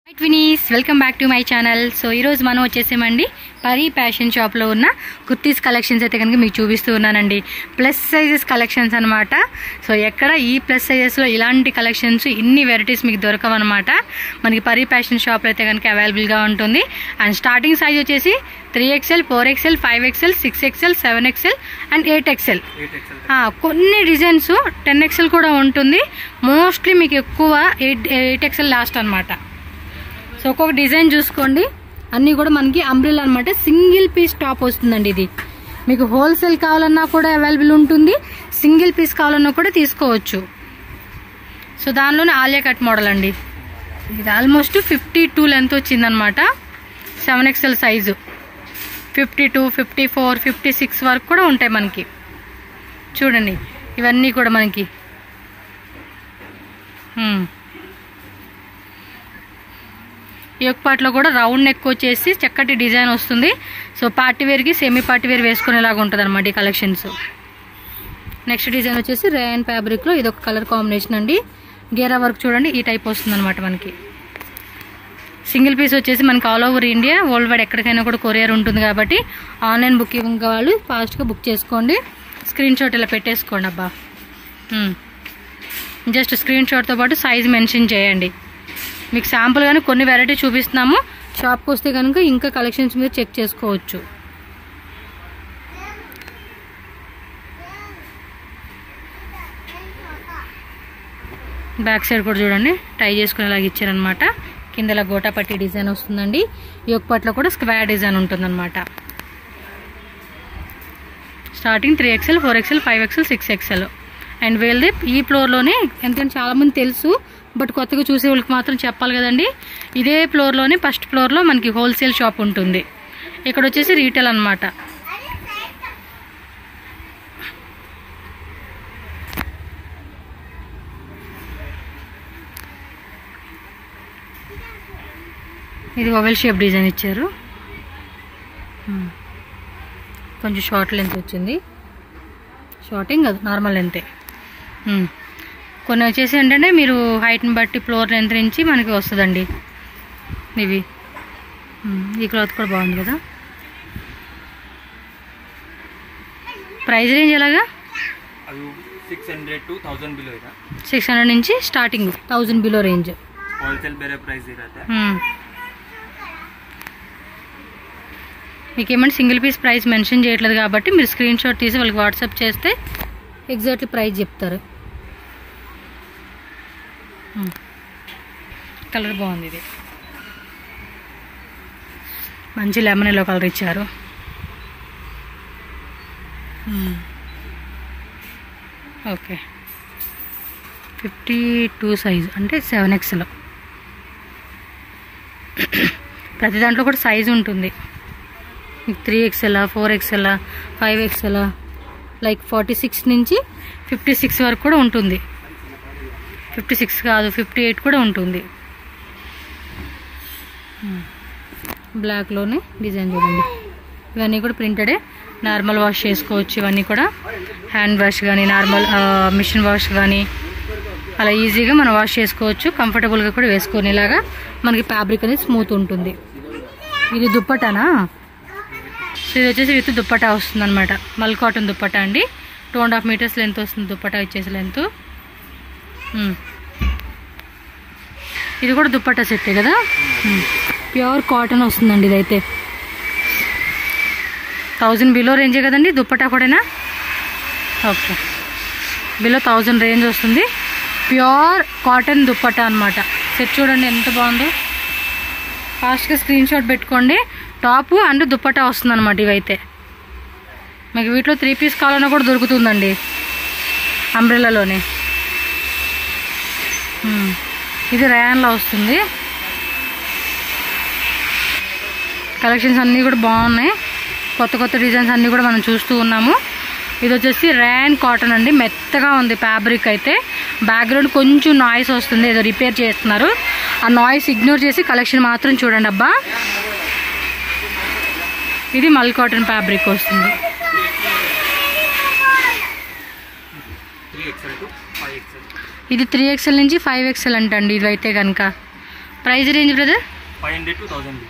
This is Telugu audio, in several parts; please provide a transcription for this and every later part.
Twinnies welcome back to my channel. So ఈరోజు మనం వచ్చేసామండి పరీ ఫ్యాషన్ షాప్లో ఉన్న కుర్తీస్ కలెక్షన్స్ అయితే కనుక మీకు చూపిస్తూ ఉన్నానండి. ప్లస్ సైజెస్ కలెక్షన్స్ అనమాట. సో ఎక్కడ ఈ ప్లస్ సైజెస్లో ఇలాంటి కలెక్షన్స్ ఇన్ని వెరైటీస్ మీకు దొరకవన్నమాట. మనకి పరీ ఫ్యాషన్ షాప్లో అయితే కనుక అవైలబుల్గా ఉంటుంది. అండ్ స్టార్టింగ్ సైజ్ వచ్చేసి 3XL, 4XL, 5XL, 6XL, 7XL and 8XL. కొన్ని డిజైన్స్ 10XL కూడా ఉంటుంది. మోస్ట్లీ మీకు ఎక్కువ 8XL లాస్ట్ అనమాట. సో ఒక్కొక్క డిజైన్ చూసుకోండి, అన్నీ కూడా మనకి అంబ్రెల్లా అనమాట. సింగిల్ పీస్ టాప్ వస్తుందండి. ఇది మీకు హోల్సేల్ కావాలన్నా కూడా అవైలబుల్ ఉంటుంది, సింగిల్ పీస్ కావాలన్నా కూడా తీసుకోవచ్చు. సో దానిలోనే ఆలియా కట్ మోడల్ అండి. ఇది ఆల్మోస్ట్ 52 లెంత్ వచ్చిందనమాట. 7XL సైజు 52, 54, 56 వరకు కూడా ఉంటాయి మనకి. చూడండి ఇవన్నీ కూడా మనకి ఈ యొక్క పాటలో కూడా రౌండ్ నెక్ వచ్చేసి చక్కటి డిజైన్ వస్తుంది. సో పార్టీ వేర్కి సెమీ పార్టీ వేర్ వేసుకునేలాగా ఉంటుంది అనమాట ఈ కలెక్షన్స్. నెక్స్ట్ డిజైన్ వచ్చేసి రేయన్ ఫ్యాబ్రిక్లో ఇదొక కలర్ కాంబినేషన్ అండి. గేరా వర్క్ చూడండి ఈ టైప్ వస్తుంది అనమాట మనకి. సింగిల్ పీస్ వచ్చేసి మనకి all over India world wide ఎక్కడికైనా కూడా కొరియర్ ఉంటుంది కాబట్టి ఆన్లైన్ బుకింగ్ వాళ్ళు ఫాస్ట్గా బుక్ చేసుకోండి. స్క్రీన్ షాట్ ఇలా పెట్టేసుకోండి అబ్బా. జస్ట్ స్క్రీన్ షాట్తో పాటు సైజ్ మెన్షన్ చేయండి. మీకు శాంపుల్ కానీ కొన్ని వెరైటీ చూపిస్తున్నాము. షాప్కి వస్తే కనుక ఇంకా కలెక్షన్స్ మీరు చెక్ చేసుకోవచ్చు. బ్యాక్ సైడ్ కూడా చూడండి టై చేసుకునేలాగా ఇచ్చారనమాట. కిందలా గోటా పట్టి డిజైన్ వస్తుందండి. ఈ యొక్క పట్లో కూడా స్క్వేర్ డిజైన్ ఉంటుందన్నమాట. Starting 3XL, 4XL, 5XL, 6XL and వేల్దే ఈ ఫ్లోర్లోనే. ఎందుకంటే చాలామంది తెలుసు, బట్ కొత్తగా చూసే వాళ్ళకి మాత్రం చెప్పాలి కదండి. ఇదే ఫ్లోర్లోనే ఫస్ట్ ఫ్లోర్లో మనకి హోల్సేల్ షాప్ ఉంటుంది. ఇక్కడ వచ్చేసి రీటైల్ అనమాట. ఇది ఓవెల్ షేప్ డిజైన్ ఇచ్చారు. కొంచెం షార్ట్ లెంత్ వచ్చింది. షార్టింగ్ కాదు, నార్మల్ లెంతే. కొన్ని వచ్చేసి ఏంటంటే మీరు హైట్ని బట్టి ఫ్లోర్ లెంత్ నుంచి మనకి వస్తుందండి ఇవి. ఈ క్లాత్ కూడా బాగుంది కదా. ప్రైస్ రేంజ్ ఎలాగా? 600 నుంచి స్టార్టింగ్ 1000 బిలో రేంజ్. మీకు ఏమంటే సింగిల్ పీస్ ప్రైస్ మెన్షన్ చేయట్లేదు కాబట్టి మీరు స్క్రీన్ షాట్ తీసి వాళ్ళకి వాట్సాప్ చేస్తే ఎగ్జాక్ట్లీ ప్రైస్ చెప్తారు. కలర్ బాగుంది. ఇది మంచి లెమన్ ఎల్లో కలర్ ఇచ్చారు. ఓకే 52 సైజు అంటే 7XL. ప్రతి దాంట్లో కూడా సైజు ఉంటుంది. 3XL, 4XL, 5XL లైక్ 46 నుంచి 56 వరకు కూడా ఉంటుంది. 56 కాదు 58 కూడా ఉంటుంది. బ్లాక్లోనే డిజైన్ చూడండి. ఇవన్నీ కూడా ప్రింటెడే. నార్మల్ వాష్ చేసుకోవచ్చు. ఇవన్నీ కూడా హ్యాండ్ వాష్ కానీ నార్మల్ మిషన్ వాష్ కానీ అలా ఈజీగా మనం వాష్ చేసుకోవచ్చు. కంఫర్టబుల్గా కూడా వేసుకునేలాగా మనకి ఫ్యాబ్రిక్ అనేది స్మూత్ ఉంటుంది. ఇది దుప్పటానా? ఇది వచ్చేసి విత్ దుప్పటా వస్తుంది అనమాట. మల్ కాటన్ దుప్పటా అండి. 2.5 మీటర్స్ లెంత్ వస్తుంది దుప్పటా వచ్చేసి లెంత్. ఇది కూడా దుప్పట్టా సెట్టే కదా. ప్యూర్ కాటన్ వస్తుందండి. ఇదైతే 1000 బిలో రేంజే కదండి. దుప్పట్టా కూడానా? ఓకే బిలో 1000 రేంజ్ వస్తుంది. ప్యూర్ కాటన్ దుప్పట్టా అనమాట. సెట్ చూడండి ఎంత బాగుందో. ఫాస్ట్గా స్క్రీన్ షాట్ పెట్టుకోండి. టాపు అండ్ దుప్పట్టా వస్తుంది అనమాట. ఇవైతే మీకు వీటిలో 3 పీస్ కావాలన్నా కూడా దొరుకుతుందండి అంబ్రెల్లాలోనే. ఇది రేయాన్లో వస్తుంది. కలెక్షన్స్ అన్నీ కూడా బాగున్నాయి. కొత్త కొత్త డిజైన్స్ అన్నీ కూడా మనం చూస్తూ ఉన్నాము. ఇది వచ్చేసి రేయాన్ కాటన్ అండి. మెత్తగా ఉంది ఫ్యాబ్రిక్ అయితే. బ్యాక్గ్రౌండ్ కొంచెం నాయిస్ వస్తుంది, ఏదో రిపేర్ చేస్తున్నారు. ఆ నాయిస్ ఇగ్నోర్ చేసి కలెక్షన్ మాత్రం చూడండి అబ్బా. ఇది మల్ కాటన్ ఫ్యాబ్రిక్ వస్తుంది. 3XL ఇది 3XL నుంచి 5XL అంటండి. ఇదైతే కనుక price range brother 500 to 1000.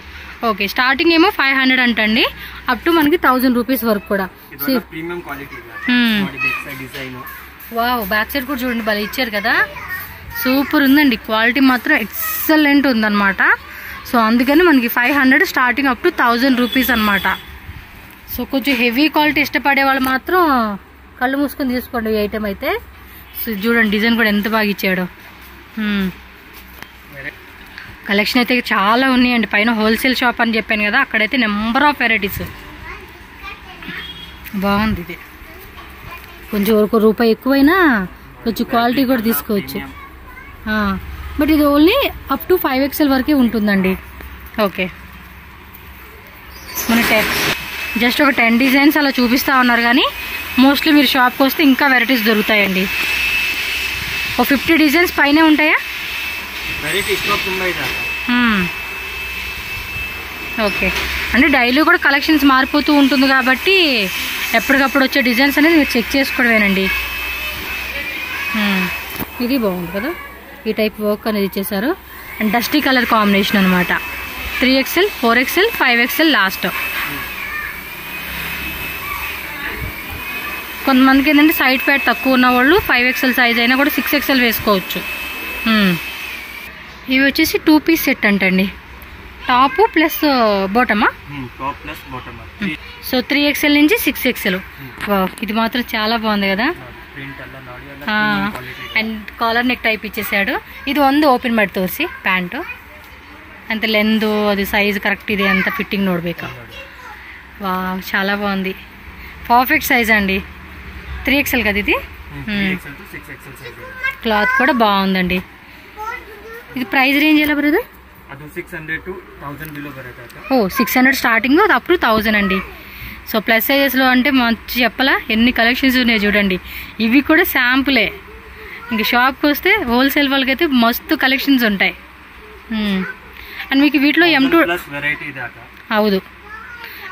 Okay, starting ఏమో 500 అంటండి, అప్ టు మనకి 1000 రూపీస్ వరకు కూడా. Premium quality design. Wow, back side కూడా చూడండి భలే ఇచ్చారు కదా, సూపర్ ఉందండి. క్వాలిటీ మాత్రం ఎక్సలెంట్ ఉందన్నమాట. సో అందుకని మనకి 500 స్టార్టింగ్ అప్ టు 1000 రూపీస్ అనమాట. సో కొంచెం హెవీ క్వాలిటీ ఇష్టపడే వాళ్ళు మాత్రం కళ్ళు మూసుకొని తీసుకోండి ఈ ఐటెం అయితే. సో చూడండి డిజైన్ కూడా ఎంత బాగా ఇచ్చాడు. కలెక్షన్ అయితే చాలా ఉన్నాయండి. పైన హోల్సేల్ షాప్ అని చెప్పాను కదా, అక్కడైతే నెంబర్ ఆఫ్ వెరైటీస్. బాగుంది ఇది, కొంచెం ఒక రూపాయి ఎక్కువైనా కొంచెం క్వాలిటీ కూడా తీసుకోవచ్చు. బట్ ఇది ఓన్లీ అప్ టు 5XL వరకే ఉంటుందండి. ఓకే, మన జస్ట్ ఒక 10 డిజైన్స్ అలా చూపిస్తూ ఉన్నారు, కానీ మోస్ట్లీ మీరు షాప్కి వస్తే ఇంకా వెరైటీస్ దొరుకుతాయండి. ఒక 50 డిజైన్స్ పైనే ఉంటాయా? ఓకే, అంటే డైలీ కూడా కలెక్షన్స్ మారిపోతూ ఉంటుంది కాబట్టి ఎప్పటికప్పుడు వచ్చే డిజైన్స్ అనేది మీరు చెక్ చేసుకోవడమేనండి. ఇది బాగుంది కదా, ఈ టైప్ వర్క్ అనేది ఇచ్చేసారు. అండ్ డస్టీ కలర్ కాంబినేషన్ అనమాట. 3XL, 4XL, 5XL last. కొంతమందికి ఏంటంటే సైడ్ ప్యాడ్ తక్కువ ఉన్న వాళ్ళు 5XL సైజ్ అయినా కూడా 6XL వేసుకోవచ్చు. ఇవి వచ్చేసి 2 పీస్ సెట్ అంటండి, టాప్ ప్లస్ బాటమా. సో 3XL నుంచి 6XL. ఇది మాత్రం చాలా బాగుంది కదా. అండ్ కాలర్ నెక్ టైప్ ఇచ్చేసాడు. ఇది ಒಂದು ఓపెన్ ಮಾಡಿ ತೋರಿಸಿ ಪ್ಯಾಂಟು ಅಂತ లెంత్ అది సైజ్ కరెక్ట్ ಇದೆ ಅಂತ ఫిట్టింగ్ ನೋಡಬೇಕು. వా చాలా బాగుంది, పర్ఫెక్ట్ సైజ్ అండి. 3XL కదా ఇది. క్లాత్ కూడా బాగుందండి. ఇది ప్రైస్ రేంజ్ ఎలా బ్రదర్? 600 to 1000 బిలో బరతా. ఓ 600 స్టార్టింగ్ అప్ టు 1000 అండి. సో ప్లస్ సైజెస్లో అంటే మంచి చెప్పాలా, ఎన్ని కలెక్షన్స్ ఉన్నాయి చూడండి. ఇవి కూడా శాంపులే, ఇంక షాప్కి వస్తే హోల్సేల్ వాళ్ళకైతే మస్తు కలెక్షన్స్ ఉంటాయి. అండ్ మీకు వీటిలో M2 అవును,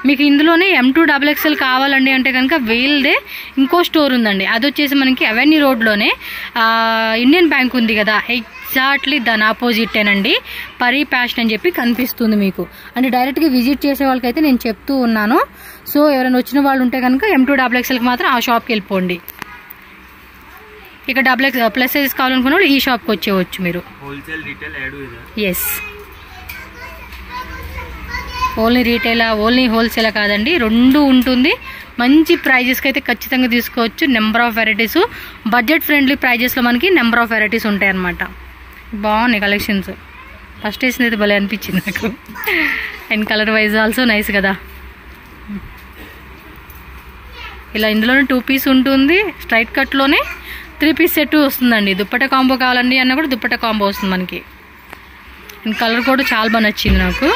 మీకు ఇందులోనే M2XXL కావాలండి అంటే కనుక వీళ్ళదే ఇంకో స్టోర్ ఉందండి. అది వచ్చేసి మనకి అవెన్యూ రోడ్లోనే ఇండియన్ బ్యాంక్ ఉంది కదా, ఎగ్జాక్ట్లీ దాని ఆపోజిటేనండి. పరీ ప్యాషన్ అని చెప్పి కనిపిస్తుంది మీకు. అంటే డైరెక్ట్గా విజిట్ చేసే వాళ్ళకైతే నేను చెప్తూ ఉన్నాను. సో ఎవరైనా వచ్చిన వాళ్ళు ఉంటే కనుక M2XXLకి మాత్రం ఆ షాప్కి వెళ్ళిపోండి. ఇక XXL ప్లస్ సైజ్ కావాలనుకున్న వాళ్ళు ఈ షాప్కి వచ్చేవచ్చు మీరు. ఎస్, ఓన్లీ రీటైలా ఓన్లీ హోల్సేలా కాదండి, రెండు ఉంటుంది. మంచి ప్రైజెస్కి అయితే ఖచ్చితంగా తీసుకోవచ్చు. Number of varieties, budget friendly ప్రైజెస్లో మనకి నెంబర్ ఆఫ్ వెరైటీస్ ఉంటాయి అన్నమాట. బాగున్నాయి కలెక్షన్స్. ఫస్ట్ వేసింది అయితే భలే అనిపించింది నాకు. And colour wise also nice కదా. ఇలా ఇందులోనే 2 పీస్ ఉంటుంది, స్ట్రైట్ కట్లోనే 3 పీస్ సెట్ వస్తుందండి. దుప్పట కాంబో కావాలండి అన్న కూడా దుప్పట కాంబో వస్తుంది మనకి. అండ్ కలర్ కూడా చాలా బాగా నచ్చింది నాకు.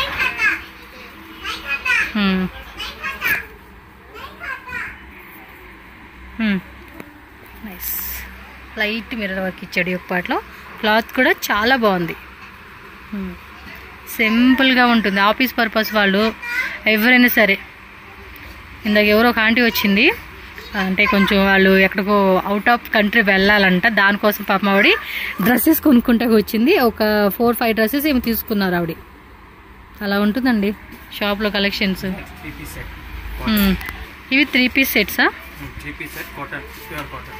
నైస్, లైట్ మిర్రర్ వర్క్ ఇచ్చాడు ఒక్కట్లో. క్లాత్ కూడా చాలా బాగుంది, సింపుల్గా ఉంటుంది. ఆఫీస్ పర్పస్ వాళ్ళు ఎవరైనా సరే. ఇందాక ఎవరో ఒక ఆంటీ వచ్చింది, అంటే కొంచెం వాళ్ళు ఎక్కడికో అవుట్ ఆఫ్ కంట్రీ వెళ్ళాలంట, దానికోసం పాపం ఆవిడ డ్రెస్సెస్ కొనుక్కుంటే వచ్చింది. ఒక 4-5 డ్రెస్సెస్ ఏమి తీసుకున్నారు ఆవిడ. అలా ఉంటుందండి షాప్లో కలెక్షన్స్. ఇవి 3 పీస్ సెట్సా?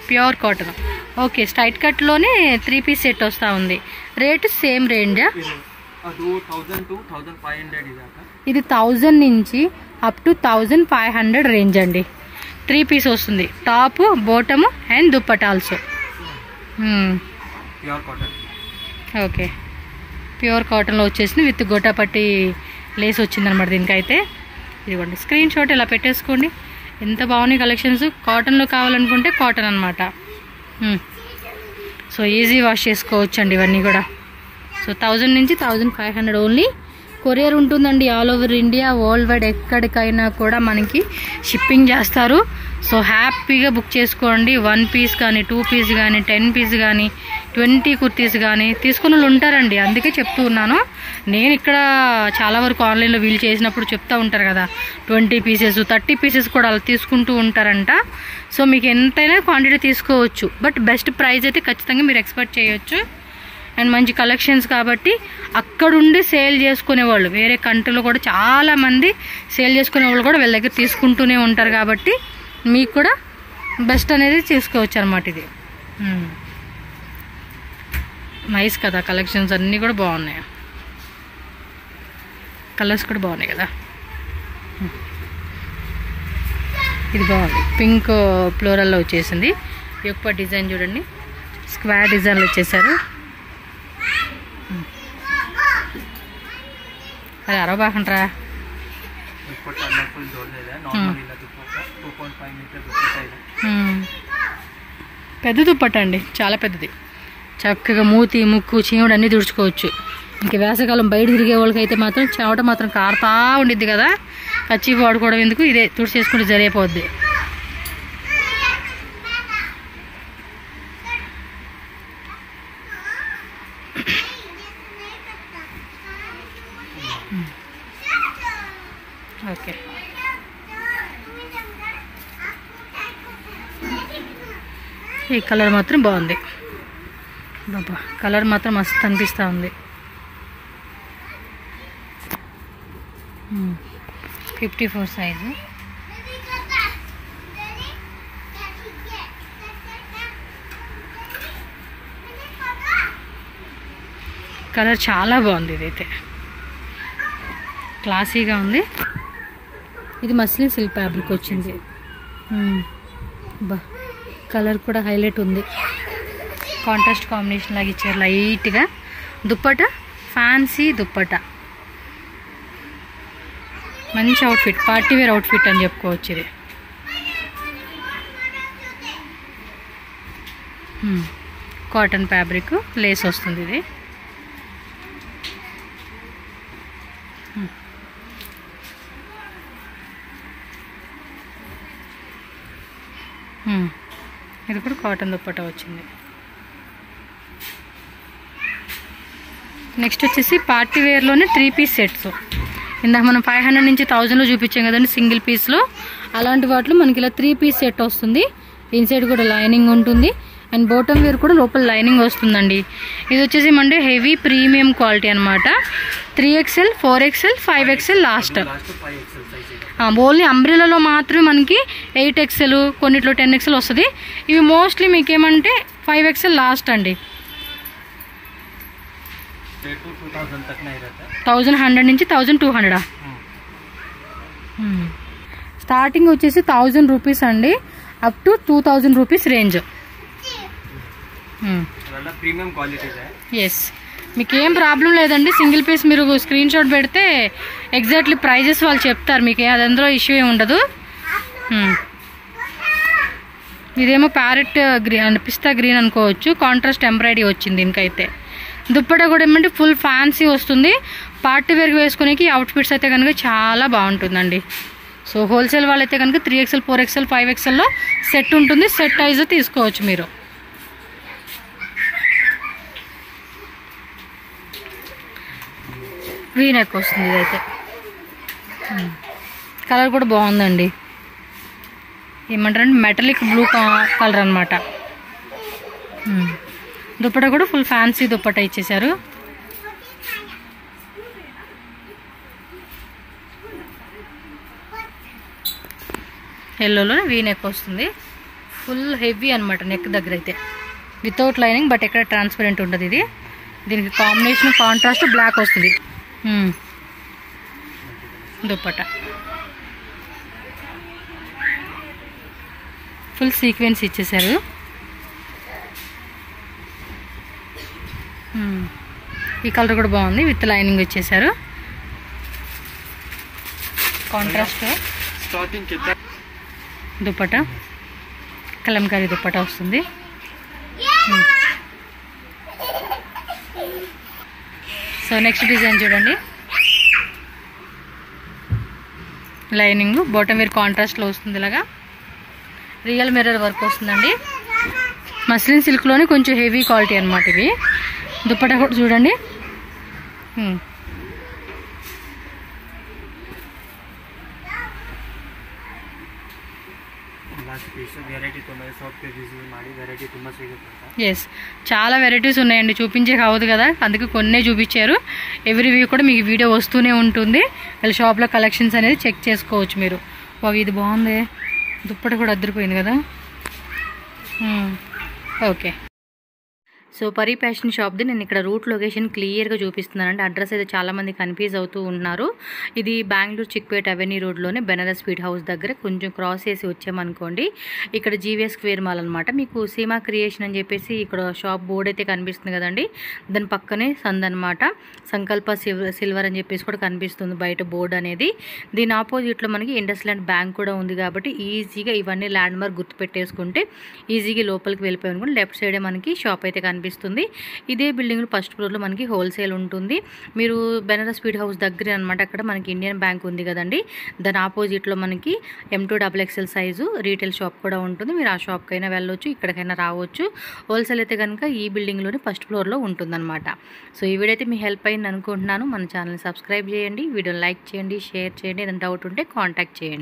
Pure cotton. ఓకే, స్ట్రైట్ కట్లోనే 3 పీస్ సెట్ వస్తూ ఉంది. రేటు సేమ్ రేంజా? ఇది 1000 నుంచి అప్ టు 1500 రేంజ్ అండి. 3 పీస్ వస్తుంది, top bottom and dupatta also. Okay, pure కాటన్లో వచ్చేసింది విత్ గోటాపట్టి లేస్ వచ్చిందనమాట దీనికైతే. ఇదిగోండి స్క్రీన్ షాట్ ఇలా పెట్టేసుకోండి. ఎంత బాగున్నాయి కలెక్షన్స్. కాటన్లో కావాలనుకుంటే కాటన్ అనమాట. సో ఈజీ వాష్ చేసుకోవచ్చు అండి ఇవన్నీ కూడా. సో 1000 నుంచి 1500 ఓన్లీ. కొరియర్ ఉంటుందండి all over India, world wide ఎక్కడికైనా కూడా మనకి షిప్పింగ్ చేస్తారు. సో హ్యాపీగా బుక్ చేసుకోండి. 1 పీస్ కానీ 2 పీస్ కానీ 10 పీస్ కానీ 20 కుర్తీస్ కానీ తీసుకున్న వాళ్ళు ఉంటారండి. అందుకే చెప్తూ ఉన్నాను. నేను ఇక్కడ చాలా వరకు ఆన్లైన్లో వీలు చేసినప్పుడు చెప్తూ ఉంటారు కదా, 20 పీసెస్ 30 పీసెస్ కూడా అలా తీసుకుంటూ ఉంటారంట. సో మీకు ఎంతైనా క్వాంటిటీ తీసుకోవచ్చు, బట్ బెస్ట్ ప్రైస్ అయితే ఖచ్చితంగా మీరు ఎక్స్పెక్ట్ చేయొచ్చు. అండ్ మంచి కలెక్షన్స్ కాబట్టి అక్కడుండి సేల్ చేసుకునేవాళ్ళు, వేరే కంట్రీలో కూడా చాలామంది సేల్ చేసుకునే వాళ్ళు కూడా వీళ్ళ దగ్గర తీసుకుంటూనే ఉంటారు కాబట్టి మీకు కూడా బెస్ట్ అనేది చేసుకోవచ్చు అనమాట. ఇది నైస్ కదా, కలెక్షన్స్ అన్నీ కూడా బాగున్నాయి, కలర్స్ కూడా బాగున్నాయి కదా. ఇది బాగుంది, పింక్ ఫ్లోరల్లో వచ్చేసింది. యొక్క డిజైన్ చూడండి, స్క్వేర్ డిజైన్లో వచ్చేసారు. అరే అరవ బాగుంటారా, పెద్ద దుప్పట్ట అండి, చాలా పెద్దది. చక్కగా మూతి ముక్కు చీముడు అన్నీ తుడుచుకోవచ్చు. ఇంక వేసవికాలం బయట తిరిగే వాళ్ళకి అయితే మాత్రం చెమట మాత్రం కారుతా ఉండిద్ది కదా, కచ్చి వాడుకోవడం ఎందుకు, ఇదే తుడిచేసుకుంటే జరిగిపోద్ది. ఓకే, ఈ కలర్ మాత్రం బాగుంది బాబా, కలర్ మాత్రం మస్తు అనిపిస్తూ ఉంది. 54 సైజు. కలర్ చాలా బాగుంది, ఇదైతే క్లాసీగా ఉంది. ఇది మస్లిన్ సిల్క్ ఫ్యాబ్రిక్ వచ్చింది. బా కలర్ కూడా హైలైట్ ఉంది, కాంట్రాస్ట్ కాంబినేషన్ లాగా ఇచ్చారు లైట్గా. దుప్పట ఫ్యాన్సీ దుప్పట, మంచి అవుట్ఫిట్, పార్టీ వేర్ అవుట్ఫిట్ అని చెప్పుకోవచ్చు. ఇది కాటన్ ఫ్యాబ్రిక్, లేస్ వస్తుంది. ఇది ఇది కూడా కాటన్ దుప్పట వచ్చింది. నెక్స్ట్ వచ్చేసి పార్టీ వేర్లోనే 3 పీస్ సెట్స్. ఇందాక మనం 500 నుంచి 1000లో చూపించాం కదండి సింగిల్ పీస్లో, అలాంటి వాటిలో మనకి ఇలా 3 పీస్ సెట్ వస్తుంది. ఇన్సైడ్ కూడా లైనింగ్ ఉంటుంది అండ్ బాటమ్ వేర్ కూడా లోపల లైనింగ్ వస్తుందండి. ఇది వచ్చేసి మండే హెవీ ప్రీమియం క్వాలిటీ అనమాట. 3XL, 4XL, 5XL last. Only అంబ్రెలాలో మాత్రమే మనకి 8XL, కొన్నిట్లో 10XL వస్తుంది. ఇవి మోస్ట్లీ మీకు ఏమంటే 5XL లాస్ట్ అండి. 1100 నుంచి 1200. స్టార్టింగ్ వచ్చేసి 1000 రూపీస్ అండి, up to 2000 rupees range. Yes, మీకు ఏం ప్రాబ్లం లేదండి. సింగిల్ పీస్ మీరు స్క్రీన్ షాట్ పెడితే ఎగ్జాక్ట్లీ ప్రైజెస్ వాళ్ళు చెప్తారు, మీకు అది అందులో ఇష్యూ ఏమి ఉండదు. ఇదేమో ప్యారెట్ గ్రీన్, పిస్తా గ్రీన్ అనుకోవచ్చు, కాంట్రాస్ట్ ఎంబ్రాయిడరీ వచ్చింది. ఇంకైతే దుప్పట కూడా ఏమంటే ఫుల్ ఫ్యాన్సీ వస్తుంది. పార్టీ వేర్కి వేసుకునేకి అవుట్ఫిట్స్ అయితే కనుక చాలా బాగుంటుందండి. సో హోల్సేల్ వాళ్ళైతే కనుక 3XL, 4XL, 5XLలో సెట్ ఉంటుంది. సెట్ వైజ్ తీసుకోవచ్చు మీరు. వీనెక్ వస్తుంది. ఇదైతే కలర్ కూడా బాగుందండి, ఏమంటారంటే మెటలిక్ బ్లూ కలర్ అనమాట. దుప్పట కూడా ఫుల్ ఫ్యాన్సీ దుప్పట ఇచ్చేసారు. ఎల్లోలో వీనెక్ వస్తుంది, ఫుల్ హెవీ అనమాట నెక్ దగ్గర అయితే, వితౌట్ లైనింగ్ బట్ ఎక్కడ ట్రాన్స్పరెంట్ ఉంటుంది. ఇది దీనికి కాంబినేషన్ కాంట్రాస్ట్ బ్లాక్ వస్తుంది. దుప్పట ఫుల్ సీక్వెన్స్ ఇచ్చేసారు. ఈ కలర్ కూడా బాగుంది, విత్ లైనింగ్ ఇచ్చేసారు. కాంట్రాస్ట్ దుప్పట, కలంకారీ దుప్పట వస్తుంది. సో నెక్స్ట్ డిజైన్ చూడండి, లైనింగ్ బాటమ్ వేర్ కాంట్రాస్ట్లో వస్తుంది. ఇలాగా రియల్ మిర్రర్ వర్క్ వస్తుందండి. మస్లిన్ సిల్క్లోనే కొంచెం హెవీ క్వాలిటీ అనమాట ఇవి. దుప్పట కూడా చూడండి, ಪೀಸ್ ವೆರೈಟಿ ತುಂಬ ಶಾಪ್ ವಿಸಿಟ್ ಮಾಡಿ ವೆರೈಟಿ ತುಂಬ ಸಿಗುತ್ತೆ ಅಂತ. ఎస్, చాలా వెరైటీస్ ఉన్నాయండి, చూపించే కావద్దు కదా, అందుకే కొన్నే చూపించారు. ఎవ్రీ వీక్ కూడా మీకు వీడియో వస్తూనే ఉంటుంది. వీళ్ళ షాప్లో కలెక్షన్స్ అనేది చెక్ చేసుకోవచ్చు మీరు. ఇది బాగుంది, దుప్పటి కూడా అద్దరిపోయింది కదా. ఓకే, సో పరీ ఫ్యాషన్ షాప్ది నేను ఇక్కడ రూట్ లొకేషన్ క్లియర్గా చూపిస్తున్నానండి. అడ్రస్ అయితే చాలామంది కన్ఫ్యూజ్ అవుతూ ఉన్నారు. ఇది బెంగళూరు చిక్పేట్ అవెన్యూ రోడ్లోనే బెనారస్ స్వీట్ హౌస్ దగ్గర కొంచెం క్రాస్ చేసి వచ్చామనుకోండి, ఇక్కడ జీవీఎస్ స్క్వేర్ మాల్ అనమాట. మీకు సీమా క్రియేషన్ అని చెప్పేసి ఇక్కడ షాప్ బోర్డ్ అయితే కనిపిస్తుంది కదండి, దాని పక్కనే సంద్ అనమాట. సంకల్ప సిల్వర్ అని చెప్పేసి కూడా కనిపిస్తుంది బయట బోర్డు అనేది. దీని ఆపోజిట్లో మనకి ఇండస్ల్యాండ్ బ్యాంక్ కూడా ఉంది కాబట్టి ఈజీగా ఇవన్నీ ల్యాండ్ మార్క్ గుర్తుపెట్టేసుకుంటే ఈజీగా లోపలికి వెళ్ళిపోయాను కూడా లెఫ్ట్ సైడే మనకి షాప్ అయితే కనిపిస్తుంది. ఇదే బిల్డింగ్ ఫస్ట్ ఫ్లోర్లో మనకి హోల్సేల్ ఉంటుంది. మీరు బెనారస్ స్వీట్ హౌస్ దగ్గర అనమాట, అక్కడ మనకి ఇండియన్ బ్యాంక్ ఉంది కదండి, దాని ఆపోజిట్లో మనకి M2XXL సైజు రీటైల్ షాప్ కూడా ఉంటుంది. మీరు ఆ షాప్కైనా వెళ్ళొచ్చు, ఇక్కడికైనా రావచ్చు. హోల్సేల్ అయితే కనుక ఈ బిల్డింగ్లోనే ఫస్ట్ ఫ్లోర్లో ఉంటుందన్నమాట. సో ఈ వీడియో అయితే మీ హెల్ప్ అయింది అనుకుంటున్నాను. మన ఛానల్ని సబ్స్క్రైబ్ చేయండి, వీడియోని లైక్ చేయండి, షేర్ చేయండి. ఏదైనా డౌట్ ఉంటే కాంటాక్ట్ చేయండి.